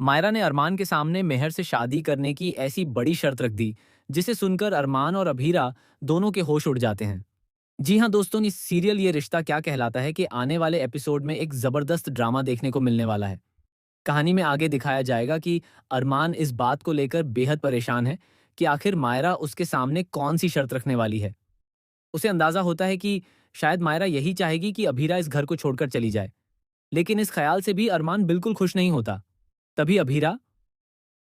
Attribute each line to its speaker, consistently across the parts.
Speaker 1: मायरा ने अरमान के सामने मेहर से शादी करने की ऐसी बड़ी शर्त रख दी, जिसे सुनकर अरमान और अभीरा दोनों के होश उड़ जाते हैं। जी हाँ दोस्तों, इस सीरियल ये रिश्ता क्या कहलाता है कि आने वाले एपिसोड में एक जबरदस्त ड्रामा देखने को मिलने वाला है। कहानी में आगे दिखाया जाएगा कि अरमान इस बात को लेकर बेहद परेशान है कि आखिर मायरा उसके सामने कौन सी शर्त रखने वाली है। उसे अंदाजा होता है कि शायद मायरा यही चाहेगी कि अभीरा इस घर को छोड़कर चली जाए, लेकिन इस ख्याल से भी अरमान बिल्कुल खुश नहीं होता। तभी अभीरा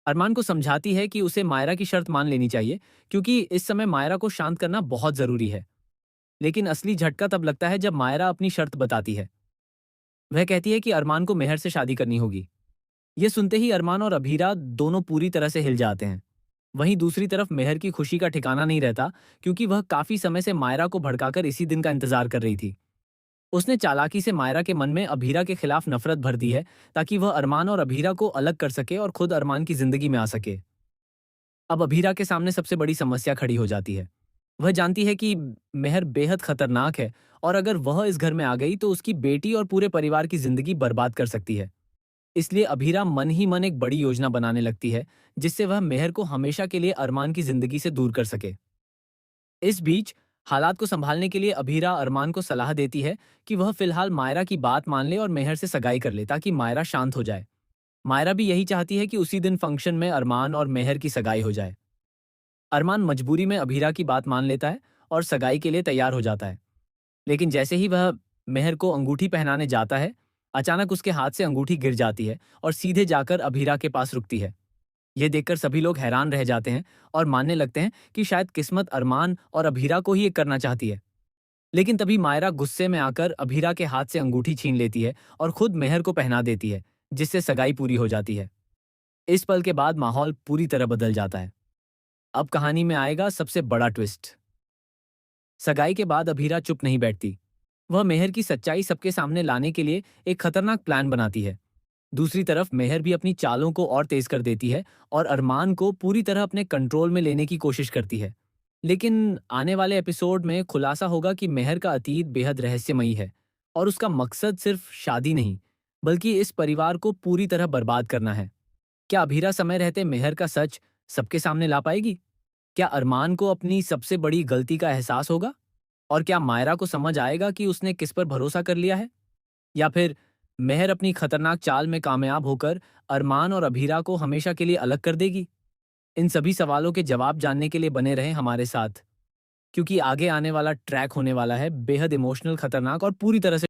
Speaker 1: अरमान को समझाती है कि उसे मायरा की शर्त मान लेनी चाहिए, क्योंकि इस समय मायरा को शांत करना बहुत जरूरी है। लेकिन असली झटका तब लगता है जब मायरा अपनी शर्त बताती है। वह कहती है कि अरमान को मेहर से शादी करनी होगी। ये सुनते ही अरमान और अभीरा दोनों पूरी तरह से हिल जाते हैं। वहीं दूसरी तरफ मेहर की खुशी का ठिकाना नहीं रहता, क्योंकि वह काफी समय से मायरा को भड़काकर इसी दिन का इंतजार कर रही थी। उसने चालाकी से मायरा के मन में अभीरा के खिलाफ नफरत भर दी है, ताकि वह अरमान और अभीरा को अलग कर सके और खुद अरमान की जिंदगी में आ सके। अब अभीरा के सामने सबसे बड़ी समस्या खड़ी हो जाती है। वह जानती है कि मेहर बेहद खतरनाक है, और अगर वह इस घर में आ गई तो उसकी बेटी और पूरे परिवार की जिंदगी बर्बाद कर सकती है। इसलिए अभीरा मन ही मन एक बड़ी योजना बनाने लगती है, जिससे वह मेहर को हमेशा के लिए अरमान की जिंदगी से दूर कर सके। इस बीच हालात को संभालने के लिए अभीरा अरमान को सलाह देती है कि वह फिलहाल मायरा की बात मान ले और मेहर से सगाई कर ले, ताकि मायरा शांत हो जाए। मायरा भी यही चाहती है कि उसी दिन फंक्शन में अरमान और मेहर की सगाई हो जाए। अरमान मजबूरी में अभीरा की बात मान लेता है और सगाई के लिए तैयार हो जाता है। लेकिन जैसे ही वह मेहर को अंगूठी पहनाने जाता है, अचानक उसके हाथ से अंगूठी गिर जाती है और सीधे जाकर अभीरा के पास रुकती है। यह देखकर सभी लोग हैरान रह जाते हैं और मानने लगते हैं कि शायद किस्मत अरमान और अभीरा को ही ये करना चाहती है। लेकिन तभी मायरा गुस्से में आकर अभीरा के हाथ से अंगूठी छीन लेती है और खुद मेहर को पहना देती है, जिससे सगाई पूरी हो जाती है। इस पल के बाद माहौल पूरी तरह बदल जाता है। अब कहानी में आएगा सबसे बड़ा ट्विस्ट। सगाई के बाद अभीरा चुप नहीं बैठती। वह मेहर की सच्चाई सबके सामने लाने के लिए एक खतरनाक प्लान बनाती है। दूसरी तरफ मेहर भी अपनी चालों को और तेज कर देती है और अरमान को पूरी तरह अपने कंट्रोल में लेने की कोशिश करती है। लेकिन आने वाले एपिसोड में खुलासा होगा कि मेहर का अतीत बेहद रहस्यमयी है, और उसका मकसद सिर्फ शादी नहीं, बल्कि इस परिवार को पूरी तरह बर्बाद करना है। क्या अभीरा समय रहते मेहर का सच सबके सामने ला पाएगी? क्या अरमान को अपनी सबसे बड़ी गलती का एहसास होगा? और क्या मायरा को समझ आएगा कि उसने किस पर भरोसा कर लिया है? या फिर मेहर अपनी खतरनाक चाल में कामयाब होकर अरमान और अभीरा को हमेशा के लिए अलग कर देगी? इन सभी सवालों के जवाब जानने के लिए बने रहें हमारे साथ, क्योंकि आगे आने वाला ट्रैक होने वाला है बेहद इमोशनल, खतरनाक और पूरी तरह से